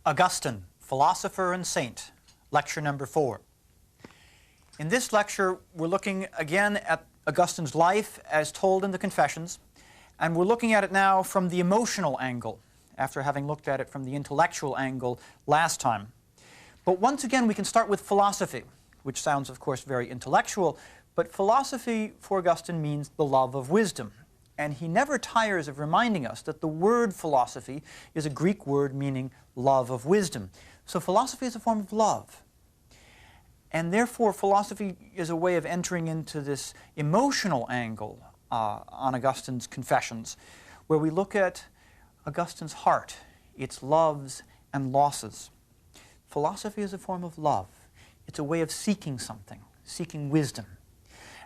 Augustine, Philosopher and Saint, lecture number 4. In this lecture, we're looking again at Augustine's life as told in the Confessions, and we're looking at it now from the emotional angle, after having looked at it from the intellectual angle last time. But once again, we can start with philosophy, which sounds, of course, very intellectual, but philosophy for Augustine means the love of wisdom. And he never tires of reminding us that the word philosophy is a Greek word meaning love of wisdom. So philosophy is a form of love. And therefore, philosophy is a way of entering into this emotional angle on Augustine's Confessions, where we look at Augustine's heart, its loves and losses. Philosophy is a form of love. It's a way of seeking something, seeking wisdom.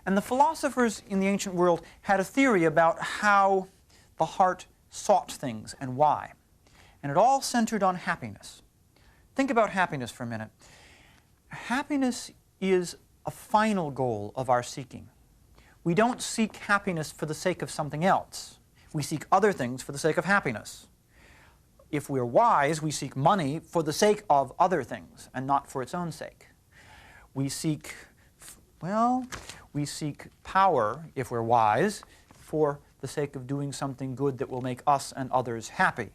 And the philosophers in the ancient world had a theory about how the heart sought things and why. And it all centered on happiness. Think about happiness for a minute. Happiness is a final goal of our seeking. We don't seek happiness for the sake of something else. We seek other things for the sake of happiness. If we're wise, we seek money for the sake of other things and not for its own sake. We seek power, if we're wise, for the sake of doing something good that will make us and others happy.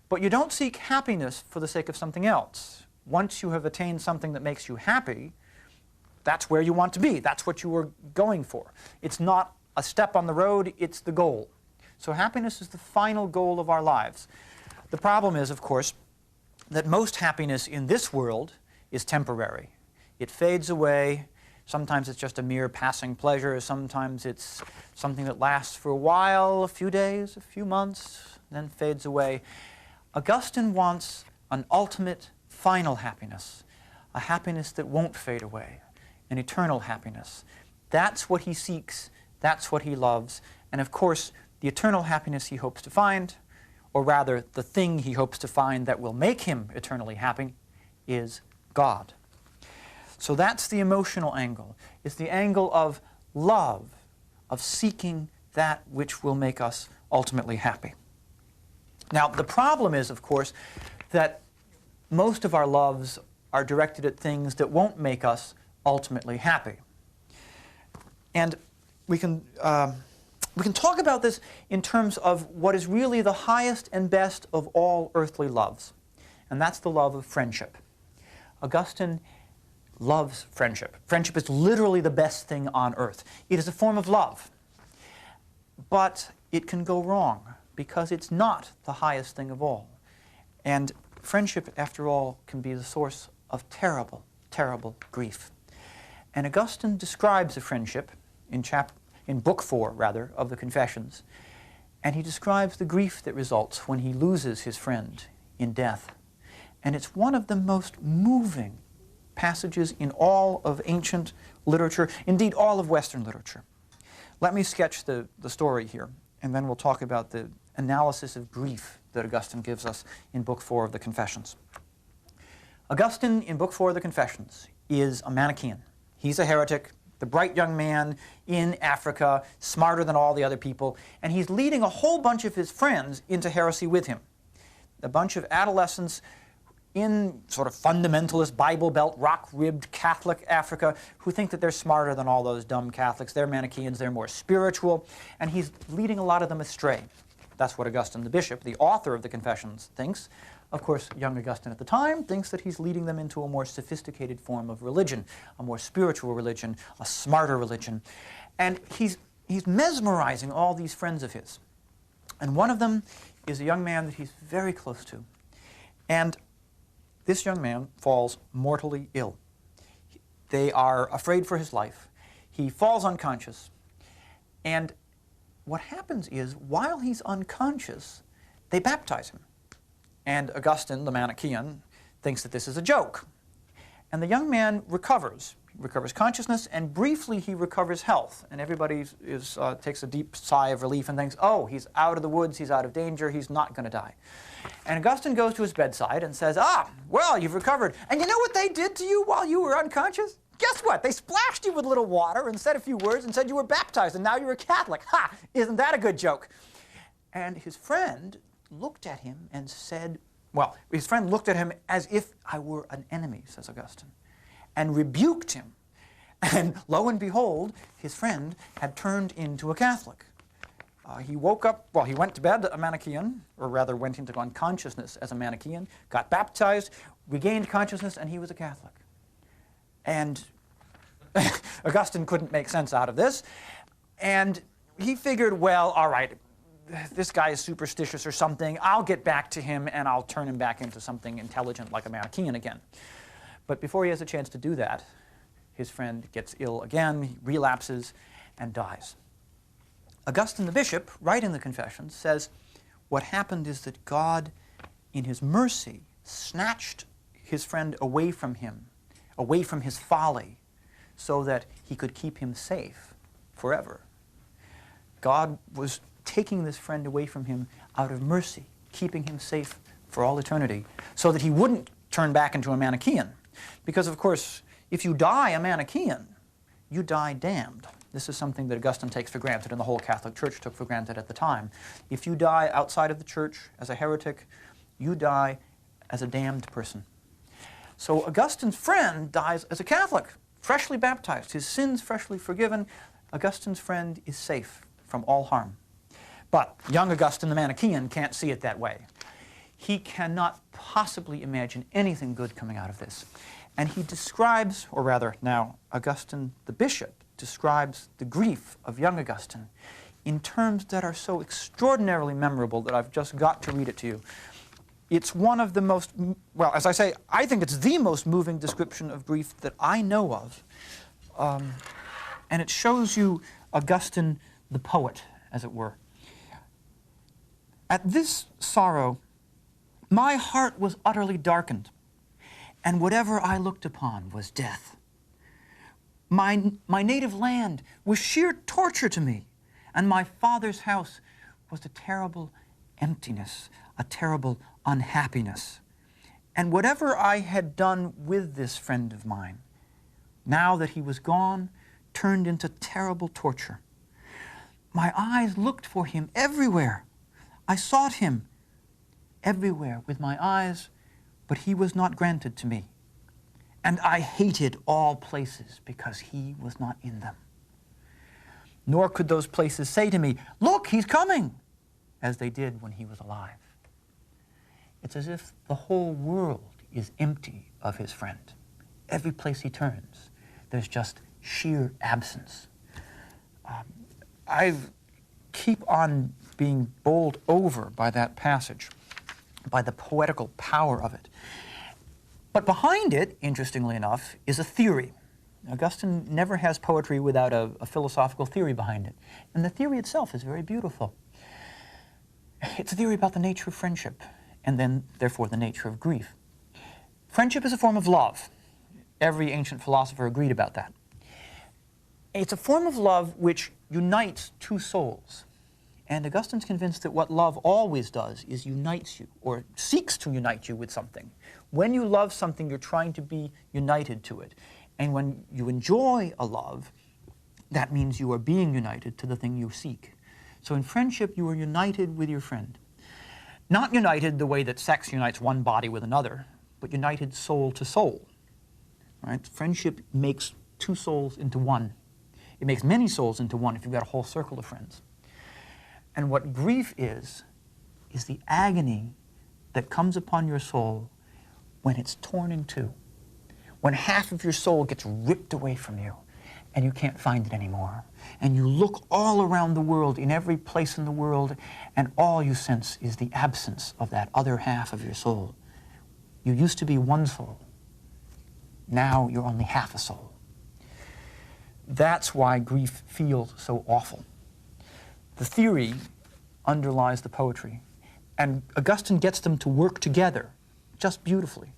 But you don't seek happiness for the sake of something else. Once you have attained something that makes you happy, that's where you want to be. That's what you were going for. It's not a step on the road, it's the goal. So happiness is the final goal of our lives. The problem is, of course, that most happiness in this world is temporary. It fades away. Sometimes it's just a mere passing pleasure. Sometimes it's something that lasts for a while, a few days, a few months, then fades away. Augustine wants an ultimate, final happiness, a happiness that won't fade away, an eternal happiness. That's what he seeks, that's what he loves, and of course, the eternal happiness he hopes to find, or rather, the thing he hopes to find that will make him eternally happy, is God. So that's the emotional angle. It's the angle of love, of seeking that which will make us ultimately happy. Now, the problem is, of course, that most of our loves are directed at things that won't make us ultimately happy. And we can talk about this in terms of what is really the highest and best of all earthly loves, and that's the love of friendship. Augustine loves friendship. Friendship is literally the best thing on earth. It is a form of love. But it can go wrong because it's not the highest thing of all. And friendship, after all, can be the source of terrible, terrible grief. And Augustine describes a friendship in Book 4, rather, of the Confessions. And he describes the grief that results when he loses his friend in death. And it's one of the most moving passages in all of ancient literature, indeed all of Western literature. Let me sketch the story here, and then we'll talk about the analysis of grief that Augustine gives us in Book 4 of the Confessions. Augustine, in Book 4 of the Confessions, is a Manichaean. He's a heretic, the bright young man in Africa, smarter than all the other people, and he's leading a whole bunch of his friends into heresy with him. A bunch of adolescents in sort of fundamentalist, Bible Belt, rock-ribbed Catholic Africa who think that they're smarter than all those dumb Catholics. They're Manichaeans, they're more spiritual, and he's leading a lot of them astray. That's what Augustine the bishop, the author of the Confessions, thinks. Of course, young Augustine at the time thinks that he's leading them into a more sophisticated form of religion, a more spiritual religion, a smarter religion. And he's mesmerizing all these friends of his. And one of them is a young man that he's very close to. And this young man falls mortally ill. They are afraid for his life. He falls unconscious. And what happens is, while he's unconscious, they baptize him. And Augustine, the Manichaean, thinks that this is a joke. And the young man recovers. He recovers consciousness, and briefly he recovers health. And everybody takes a deep sigh of relief and thinks, oh, he's out of the woods, he's out of danger, he's not going to die. And Augustine goes to his bedside and says, well, you've recovered. And you know what they did to you while you were unconscious? Guess what? They splashed you with a little water and said a few words and said you were baptized, and now you're a Catholic. Isn't that a good joke? And his friend looked at him and said, well, his friend looked at him as if I were an enemy, says Augustine, and rebuked him. And lo and behold, his friend had turned into a Catholic. He woke up, well, he went to bed a Manichaean, or rather went into unconsciousness as a Manichaean, got baptized, regained consciousness, and he was a Catholic. And Augustine couldn't make sense out of this. And he figured, well, all right, this guy is superstitious or something. I'll get back to him and I'll turn him back into something intelligent like a Manichaean again. But before he has a chance to do that, his friend gets ill again, he relapses, and dies. Augustine the bishop, right in the Confessions, says what happened is that God, in his mercy, snatched his friend away from him, away from his folly, so that he could keep him safe forever. God was taking this friend away from him out of mercy, keeping him safe for all eternity, so that he wouldn't turn back into a Manichaean. Because, of course, if you die a Manichaean, you die damned. This is something that Augustine takes for granted and the whole Catholic Church took for granted at the time. If you die outside of the Church as a heretic, you die as a damned person. So Augustine's friend dies as a Catholic, freshly baptized, his sins freshly forgiven. Augustine's friend is safe from all harm. But young Augustine the Manichaean can't see it that way. He cannot possibly imagine anything good coming out of this. And he describes, or rather now Augustine the bishop, describes the grief of young Augustine in terms that are so extraordinarily memorable that I've just got to read it to you. It's one of the most, well, as I say, I think it's the most moving description of grief that I know of. And it shows you Augustine the poet, as it were. At this sorrow, my heart was utterly darkened, and whatever I looked upon was death. My native land was sheer torture to me, and my father's house was a terrible emptiness, a terrible unhappiness. And whatever I had done with this friend of mine, now that he was gone, turned into terrible torture. My eyes looked for him everywhere. I sought him everywhere with my eyes, but he was not granted to me. And I hated all places because he was not in them. Nor could those places say to me, "Look, he's coming," as they did when he was alive. It's as if the whole world is empty of his friend. Every place he turns, there's just sheer absence. I keep on being bowled over by that passage, by the poetical power of it. But behind it, interestingly enough, is a theory. Augustine never has poetry without a philosophical theory behind it. And the theory itself is very beautiful. It's a theory about the nature of friendship, and then, therefore, the nature of grief. Friendship is a form of love. Every ancient philosopher agreed about that. It's a form of love which unites two souls. And Augustine's convinced that what love always does is unites you, or seeks to unite you with something. When you love something, you're trying to be united to it. And when you enjoy a love, that means you are being united to the thing you seek. So in friendship, you are united with your friend. Not united the way that sex unites one body with another, but united soul to soul. Right? Friendship makes two souls into one. It makes many souls into one if you've got a whole circle of friends. And what grief is the agony that comes upon your soul when it's torn in two. When half of your soul gets ripped away from you and you can't find it anymore. And you look all around the world, in every place in the world, and all you sense is the absence of that other half of your soul. You used to be one soul. Now you're only half a soul. That's why grief feels so awful. The theory underlies the poetry, and Augustine gets them to work together just beautifully.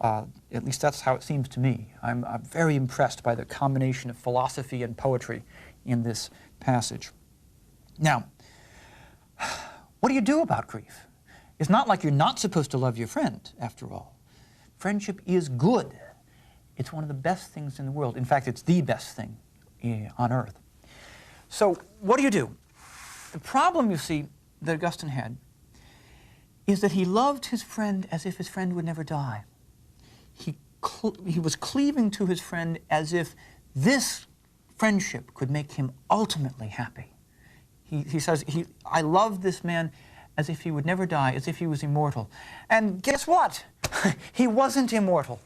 At least that's how it seems to me. I'm very impressed by the combination of philosophy and poetry in this passage. Now, what do you do about grief? It's not like you're not supposed to love your friend, after all. Friendship is good. It's one of the best things in the world. In fact, it's the best thing on earth. So what do you do? The problem, you see, that Augustine had is that he loved his friend as if his friend would never die. He was cleaving to his friend as if this friendship could make him ultimately happy. He says, I love this man as if he would never die, as if he was immortal. And guess what? He wasn't immortal.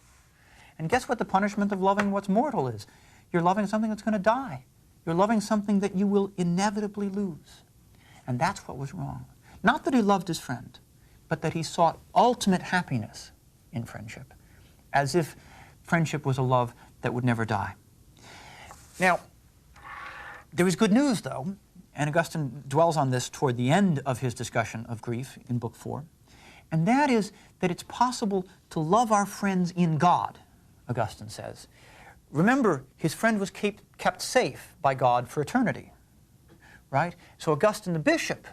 And guess what the punishment of loving what's mortal is? You're loving something that's going to die. You're loving something that you will inevitably lose. And that's what was wrong. Not that he loved his friend, but that he sought ultimate happiness in friendship, as if friendship was a love that would never die. Now, there is good news, though, and Augustine dwells on this toward the end of his discussion of grief in Book 4, and that is that it's possible to love our friends in God, Augustine says. Remember, his friend was kept safe by God for eternity, right? So Augustine the bishop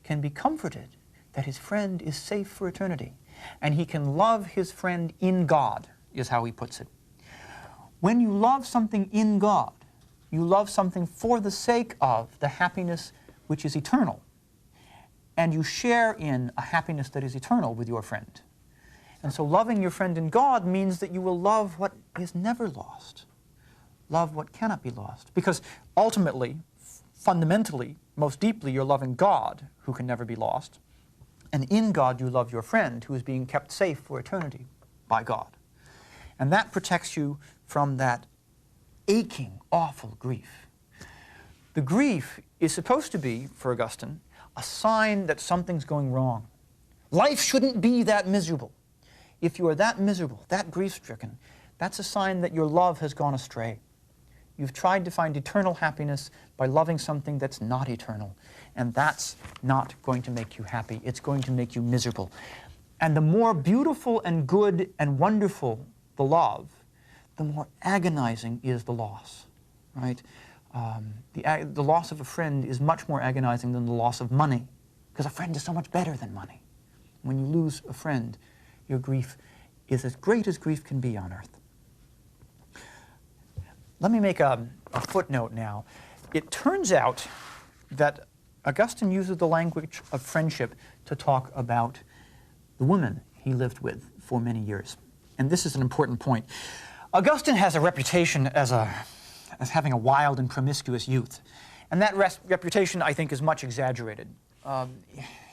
can be comforted that his friend is safe for eternity, and he can love his friend in God, is how he puts it. When you love something in God, you love something for the sake of the happiness which is eternal, and you share in a happiness that is eternal with your friend. And so loving your friend in God means that you will love what is never lost, love what cannot be lost. Because ultimately, fundamentally, most deeply, you're loving God, who can never be lost. And in God, you love your friend, who is being kept safe for eternity by God. And that protects you from that aching, awful grief. The grief is supposed to be, for Augustine, a sign that something's going wrong. Life shouldn't be that miserable. If you are that miserable, that grief-stricken, that's a sign that your love has gone astray. You've tried to find eternal happiness by loving something that's not eternal. And that's not going to make you happy. It's going to make you miserable. And the more beautiful and good and wonderful the love, the more agonizing is the loss, right? The loss of a friend is much more agonizing than the loss of money, because a friend is so much better than money. When you lose a friend, your grief is as great as grief can be on earth. Let me make a footnote now. It turns out that Augustine uses the language of friendship to talk about the woman he lived with for many years. And this is an important point. Augustine has a reputation as having a wild and promiscuous youth. And that reputation, I think, is much exaggerated.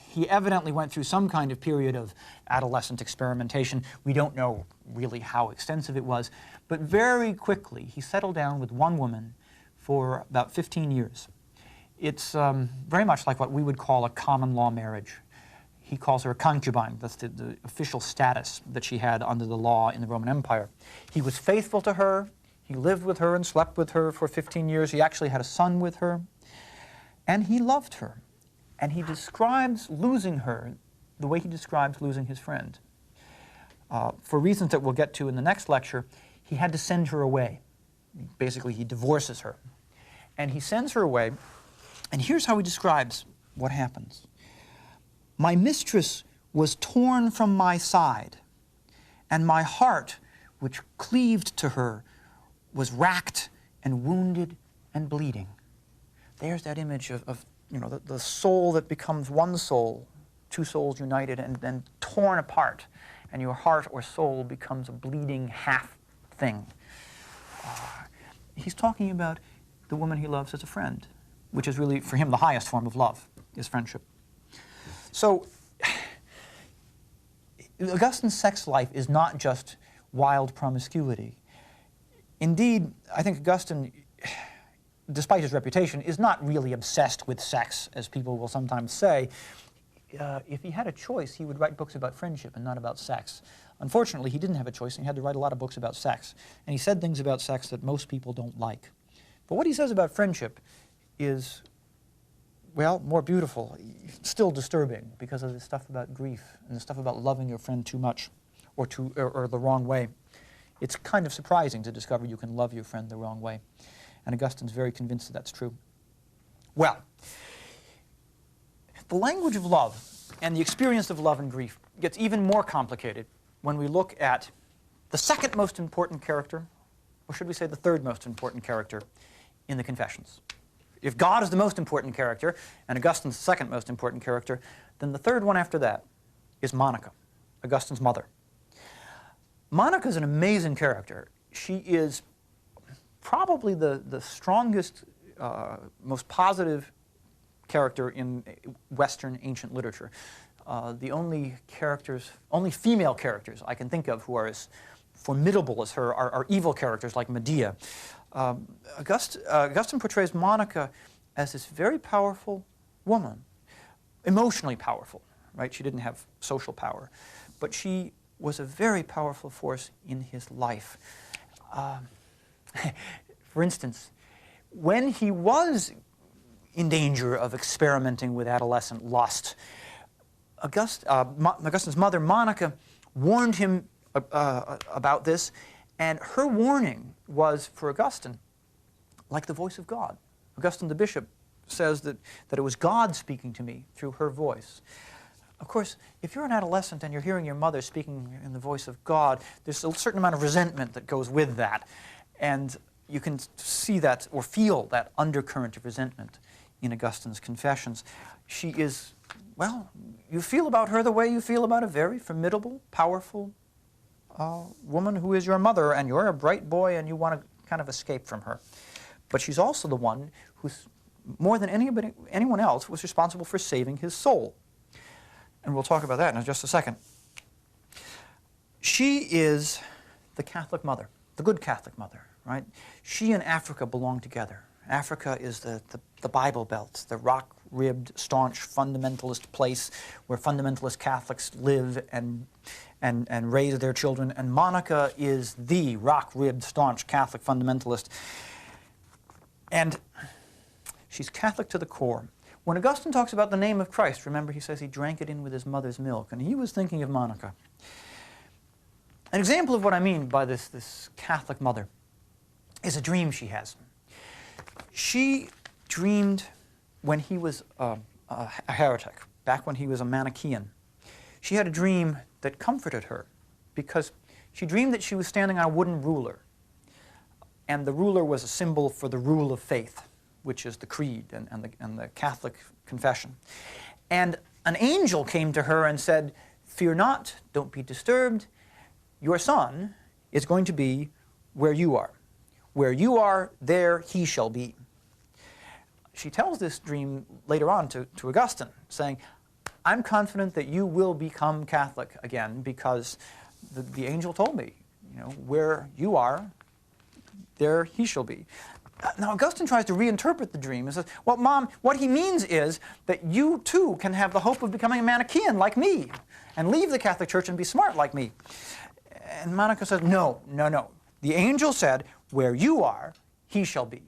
He evidently went through some kind of period of adolescent experimentation. We don't know really how extensive it was. But very quickly, he settled down with one woman for about 15 years. It's very much like what we would call a common law marriage. He calls her a concubine. That's the official status that she had under the law in the Roman Empire. He was faithful to her. He lived with her and slept with her for 15 years. He actually had a son with her. And he loved her. And he describes losing her the way he describes losing his friend. For reasons that we'll get to in the next lecture, he had to send her away. Basically, he divorces her. And he sends her away, and here's how he describes what happens. My mistress was torn from my side, and my heart, which cleaved to her, was racked and wounded and bleeding. There's that image of you know, the soul that becomes one soul, two souls united and then torn apart, and your heart or soul becomes a bleeding half thing. He's talking about the woman he loves as a friend, which is really, for him, the highest form of love, is friendship. So, Augustine's sex life is not just wild promiscuity. Indeed, I think Augustine, despite his reputation, is not really obsessed with sex, as people will sometimes say. If he had a choice, he would write books about friendship and not about sex. Unfortunately, he didn't have a choice, and he had to write a lot of books about sex. And he said things about sex that most people don't like. But what he says about friendship is, well, more beautiful, still disturbing, because of the stuff about grief and the stuff about loving your friend too much or the wrong way. It's kind of surprising to discover you can love your friend the wrong way. And Augustine's very convinced that that's true. Well, the language of love and the experience of love and grief gets even more complicated when we look at the second most important character, or should we say the third most important character, in the Confessions. If God is the most important character, and Augustine's the second most important character, then the third one after that is Monica, Augustine's mother. Monica is an amazing character. She is probably the strongest, most positive character in Western ancient literature. The only female characters I can think of who are as formidable as her are evil characters like Medea. Augustine portrays Monica as this very powerful woman, emotionally powerful, right? She didn't have social power, but she was a very powerful force in his life. For instance, when he was in danger of experimenting with adolescent lust, Augustine's mother, Monica, warned him about this, and her warning was, for Augustine, like the voice of God. Augustine the bishop says that it was God speaking to me through her voice. Of course, if you're an adolescent and you're hearing your mother speaking in the voice of God, there's a certain amount of resentment that goes with that. And you can see that or feel that undercurrent of resentment in Augustine's Confessions. She is, well, you feel about her the way you feel about a very formidable, powerful woman who is your mother, and you're a bright boy and you want to kind of escape from her. But she's also the one who's, more than anyone else, was responsible for saving his soul. And we'll talk about that in just a second. She is the Catholic mother, the good Catholic mother, right? She and Africa belong together. Africa is the Bible Belt, the rock-ribbed, staunch, fundamentalist place where fundamentalist Catholics live and raise their children. And Monica is the rock-ribbed, staunch Catholic fundamentalist. And she's Catholic to the core. When Augustine talks about the name of Christ, remember he says he drank it in with his mother's milk, and he was thinking of Monica. An example of what I mean by this Catholic mother is a dream she has. She dreamed when he was a heretic, back when he was a Manichaean. She had a dream that comforted her because she dreamed that she was standing on a wooden ruler, and the ruler was a symbol for the rule of faith, which is the creed and the Catholic confession. And an angel came to her and said, "Fear not, don't be disturbed. Your son is going to be where you are. Where you are, there he shall be." She tells this dream later on to Augustine, saying, "I'm confident that you will become Catholic again because the angel told me, where you are, there he shall be." Now, Augustine tries to reinterpret the dream and says, "Well, Mom, what he means is that you, too, can have the hope of becoming a Manichaean like me and leave the Catholic Church and be smart like me." And Monica says, no. The angel said, "Where you are, he shall be."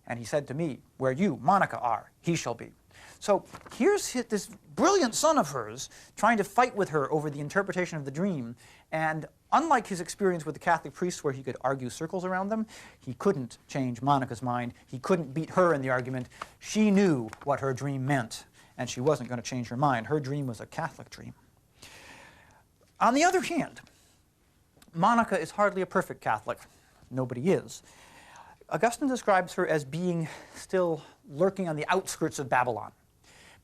And he said to me, "Where you, Monica, are, he shall be." So here's this brilliant son of hers trying to fight with her over the interpretation of the dream. And unlike his experience with the Catholic priests where he could argue circles around them, he couldn't change Monica's mind. He couldn't beat her in the argument. She knew what her dream meant, and she wasn't going to change her mind. Her dream was a Catholic dream. On the other hand, Monica is hardly a perfect Catholic. Nobody is. Augustine describes her as being still lurking on the outskirts of Babylon.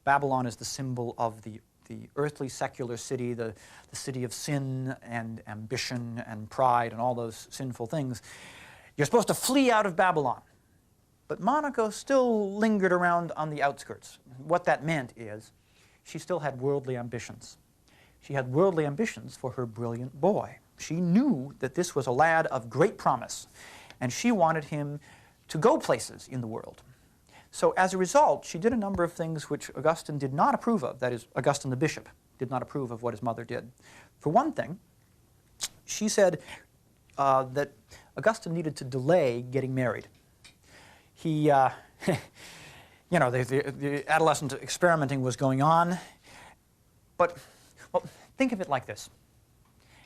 Babylon is the symbol of the earthly secular city, the city of sin and ambition and pride and all those sinful things. You're supposed to flee out of Babylon. But Monica still lingered around on the outskirts. What that meant is she still had worldly ambitions. She had worldly ambitions for her brilliant boy. She knew that this was a lad of great promise, and she wanted him to go places in the world. So as a result, she did a number of things which Augustine did not approve of. That is, Augustine the bishop did not approve of what his mother did. For one thing, she said that Augustine needed to delay getting married. He, the adolescent experimenting was going on, but, well, think of it like this.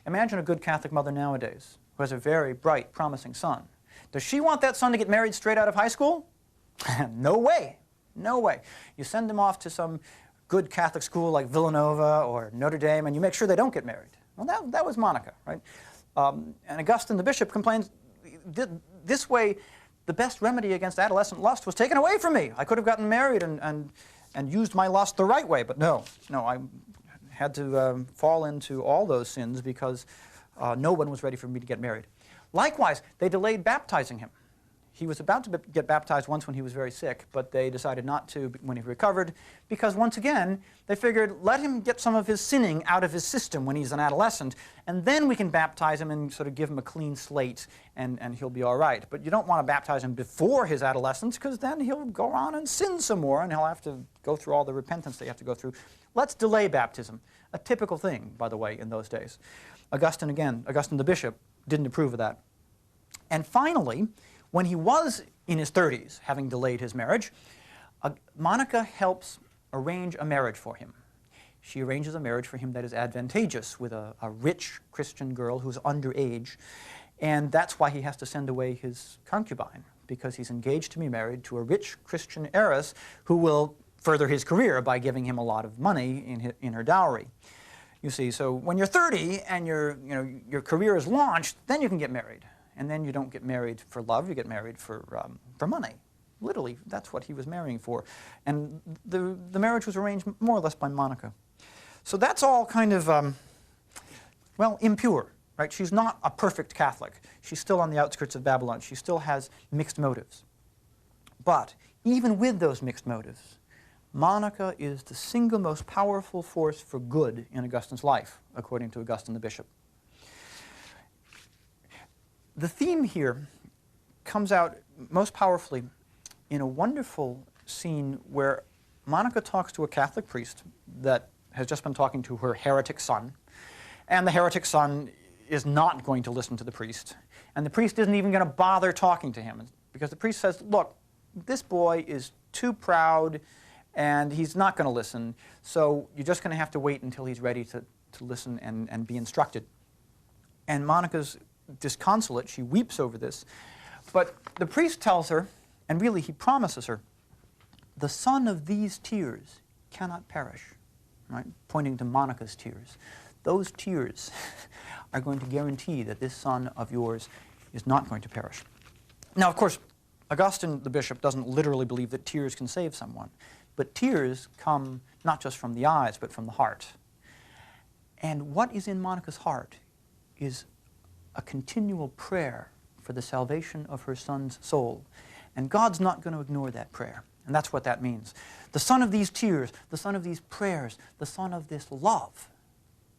Imagine a good Catholic mother nowadays who has a very bright, promising son. Does she want that son to get married straight out of high school? No way. No way. You send him off to some good Catholic school like Villanova or Notre Dame, and you make sure they don't get married. Well, that was Monica, right? And Augustine the bishop complains, this way, the best remedy against adolescent lust was taken away from me. I could have gotten married and used my lust the right way, but no, I had to fall into all those sins because no one was ready for me to get married. Likewise, they delayed baptizing him. He was about to get baptized once when he was very sick, but they decided not to when he recovered because, once again, they figured, let him get some of his sinning out of his system when he's an adolescent, and then we can baptize him and sort of give him a clean slate, and he'll be all right. But you don't want to baptize him before his adolescence because then he'll go on and sin some more, and he'll have to go through all the repentance they have to go through. Let's delay baptism. A typical thing, by the way, in those days. Augustine the bishop, didn't approve of that. And finally, when he was in his 30s, having delayed his marriage, Monica helps arrange a marriage for him. She arranges a marriage for him that is advantageous with a rich Christian girl who's underage, and that's why he has to send away his concubine, because he's engaged to be married to a rich Christian heiress who will further his career by giving him a lot of money in her dowry. You see, so when you're 30 and your career is launched, then you can get married. And then you don't get married for love, you get married for money. Literally, that's what he was marrying for. And the marriage was arranged more or less by Monica. So that's all kind of, well, impure, right? She's not a perfect Catholic. She's still on the outskirts of Babylon. She still has mixed motives. But even with those mixed motives, Monica is the single most powerful force for good in Augustine's life, according to Augustine the bishop. The theme here comes out most powerfully in a wonderful scene where Monica talks to a Catholic priest that has just been talking to her heretic son, and the heretic son is not going to listen to the priest, and the priest isn't even going to bother talking to him, because the priest says, look, this boy is too proud, and he's not going to listen, so you're just going to have to wait until he's ready to listen and be instructed. And Monica's disconsolate, she weeps over this, but the priest tells her, and really he promises her, the son of these tears cannot perish, right? Pointing to Monica's tears. Those tears are going to guarantee that this son of yours is not going to perish. Now, of course, Augustine the bishop doesn't literally believe that tears can save someone, but tears come not just from the eyes, but from the heart. And what is in Monica's heart is a continual prayer for the salvation of her son's soul. And God's not going to ignore that prayer. And that's what that means. The son of these tears, the son of these prayers, the son of this love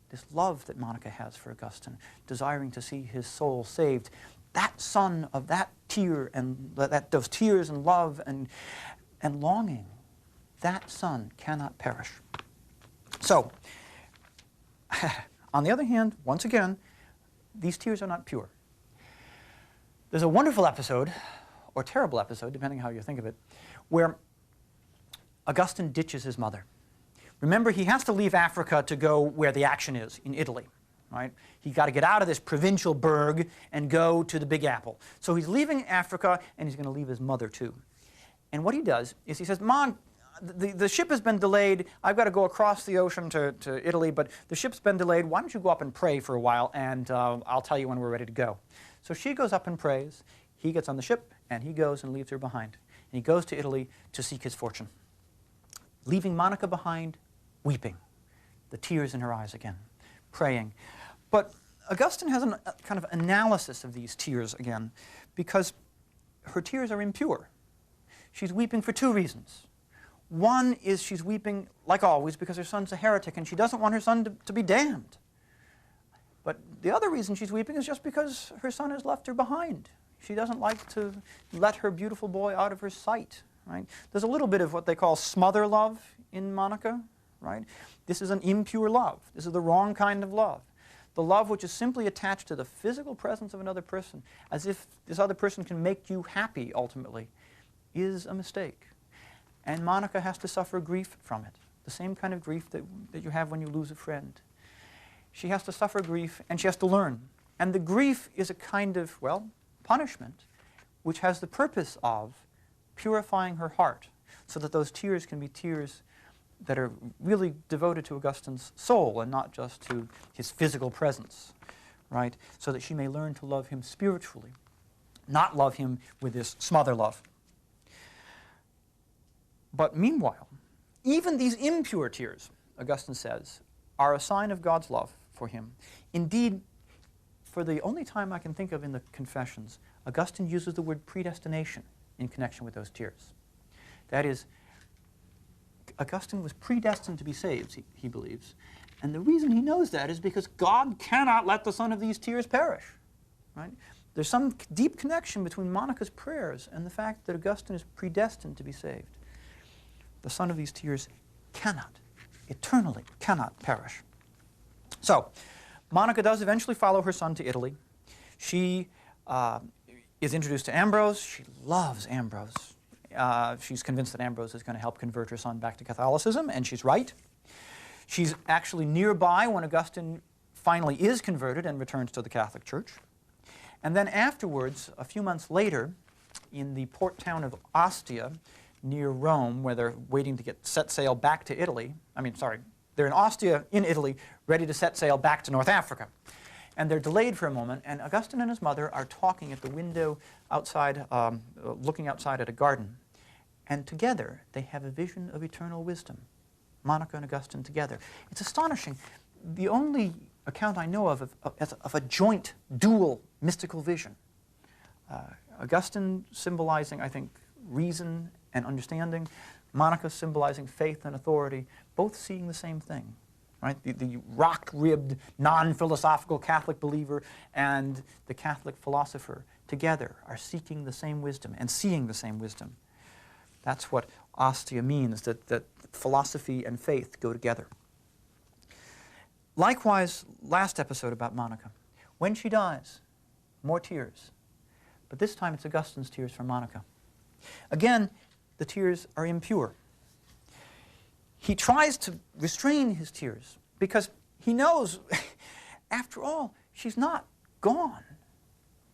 that Monica has for Augustine, desiring to see his soul saved, that son of that tear and those tears and love and longing, that son cannot perish. So, on the other hand, once again, these tears are not pure. There's a wonderful episode, or terrible episode, depending on how you think of it, where Augustine ditches his mother. Remember, he has to leave Africa to go where the action is, in Italy, right? He's got to get out of this provincial burg and go to the Big Apple. So he's leaving Africa, and he's going to leave his mother too. And what he does is he says, Mom, the ship has been delayed. I've got to go across the ocean to Italy, but the ship's been delayed. Why don't you go up and pray for a while, and I'll tell you when we're ready to go. So she goes up and prays. He gets on the ship, and he goes and leaves her behind. And he goes to Italy to seek his fortune, leaving Monica behind, weeping, the tears in her eyes again, praying. But Augustine has a kind of analysis of these tears again, because her tears are impure. She's weeping for two reasons. One is she's weeping, like always, because her son's a heretic, and she doesn't want her son to be damned. But the other reason she's weeping is just because her son has left her behind. She doesn't like to let her beautiful boy out of her sight, right? There's a little bit of what they call smother love in Monica, right? This is an impure love. This is the wrong kind of love. The love which is simply attached to the physical presence of another person, as if this other person can make you happy, ultimately, is a mistake. And Monica has to suffer grief from it, the same kind of grief that you have when you lose a friend. She has to suffer grief, and she has to learn. And the grief is a kind of, well, punishment, which has the purpose of purifying her heart, so that those tears can be tears that are really devoted to Augustine's soul and not just to his physical presence, right? So that she may learn to love him spiritually, not love him with this smother love. But meanwhile, even these impure tears, Augustine says, are a sign of God's love for him. Indeed, for the only time I can think of in the Confessions, Augustine uses the word predestination in connection with those tears. That is, Augustine was predestined to be saved, he believes. And the reason he knows that is because God cannot let the son of these tears perish. Right? There's some deep connection between Monica's prayers and the fact that Augustine is predestined to be saved. The son of these tears cannot, eternally cannot perish. So, Monica does eventually follow her son to Italy. She is introduced to Ambrose. She loves Ambrose. She's convinced that Ambrose is going to help convert her son back to Catholicism, and she's right. She's actually nearby when Augustine finally is converted and returns to the Catholic Church. And then afterwards, a few months later, in the port town of Ostia, near Rome, where they're waiting to set sail back to Italy, they're in Ostia, in Italy, ready to set sail back to North Africa. And they're delayed for a moment, and Augustine and his mother are talking at the window outside, looking outside at a garden. And together, they have a vision of eternal wisdom. Monica and Augustine together. It's astonishing. The only account I know of a joint, dual mystical vision. Augustine symbolizing, I think, reason and understanding. Monica symbolizing faith and authority, both seeing the same thing. Right? The rock-ribbed, non-philosophical Catholic believer and the Catholic philosopher together are seeking the same wisdom and seeing the same wisdom. That's what Ostia means, that philosophy and faith go together. Likewise, last episode about Monica. When she dies, more tears. But this time it's Augustine's tears for Monica. Again, the tears are impure. He tries to restrain his tears because he knows, after all, she's not gone,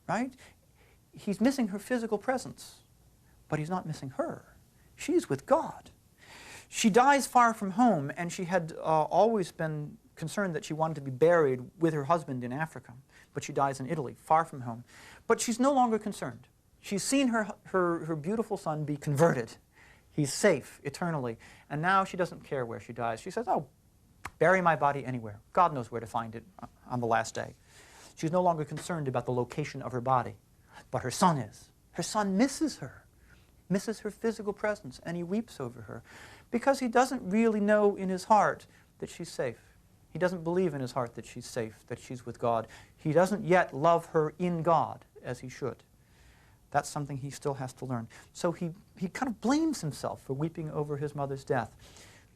right? He's missing her physical presence, but he's not missing her. She's with God. She dies far from home, and she had always been concerned that she wanted to be buried with her husband in Africa, but she dies in Italy, far from home. But she's no longer concerned. She's seen her beautiful son be converted. He's safe eternally, and now she doesn't care where she dies. She says, oh, bury my body anywhere. God knows where to find it on the last day. She's no longer concerned about the location of her body, but her son is. Her son misses her, misses her physical presence, and he weeps over her because he doesn't really know in his heart that she's safe. He doesn't believe in his heart that she's safe, that she's with God. He doesn't yet love her in God as he should. That's something he still has to learn. So he kind of blames himself for weeping over his mother's death.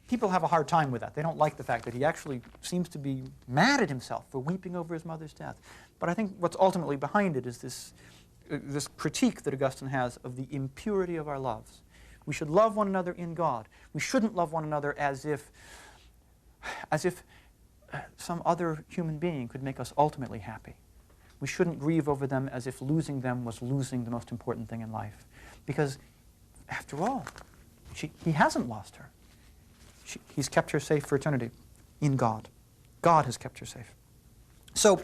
People have a hard time with that. They don't like the fact that he actually seems to be mad at himself for weeping over his mother's death. But I think what's ultimately behind it is this critique that Augustine has of the impurity of our loves. We should love one another in God. We shouldn't love one another as if some other human being could make us ultimately happy. We shouldn't grieve over them as if losing them was losing the most important thing in life. Because, after all, he hasn't lost her. He's kept her safe for eternity in God. God has kept her safe. So,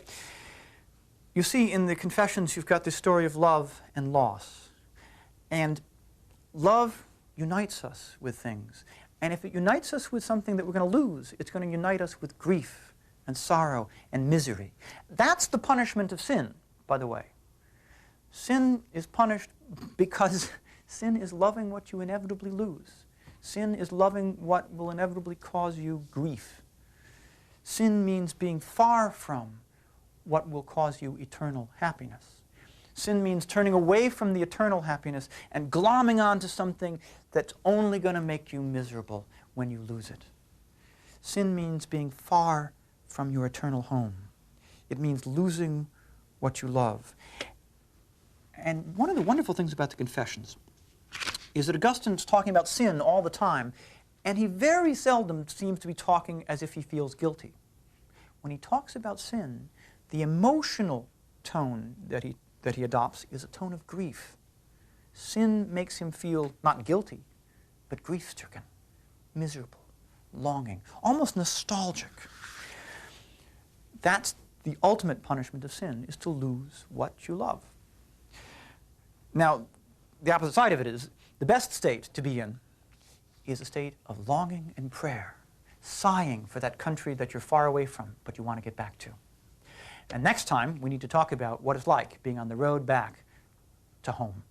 you see in the Confessions you've got this story of love and loss. And love unites us with things. And if it unites us with something that we're going to lose, it's going to unite us with grief and sorrow and misery. That's the punishment of sin, by the way. Sin is punished because sin is loving what you inevitably lose. Sin is loving what will inevitably cause you grief. Sin means being far from what will cause you eternal happiness. Sin means turning away from the eternal happiness and glomming onto something that's only going to make you miserable when you lose it. Sin means being far from your eternal home. It means losing what you love. And one of the wonderful things about the Confessions is that Augustine's talking about sin all the time, and he very seldom seems to be talking as if he feels guilty. When he talks about sin, the emotional tone that he adopts is a tone of grief. Sin makes him feel not guilty, but grief-stricken, miserable, longing, almost nostalgic. That's the ultimate punishment of sin, is to lose what you love. Now, the opposite side of it is, the best state to be in is a state of longing and prayer, sighing for that country that you're far away from, but you want to get back to. And next time, we need to talk about what it's like being on the road back to home.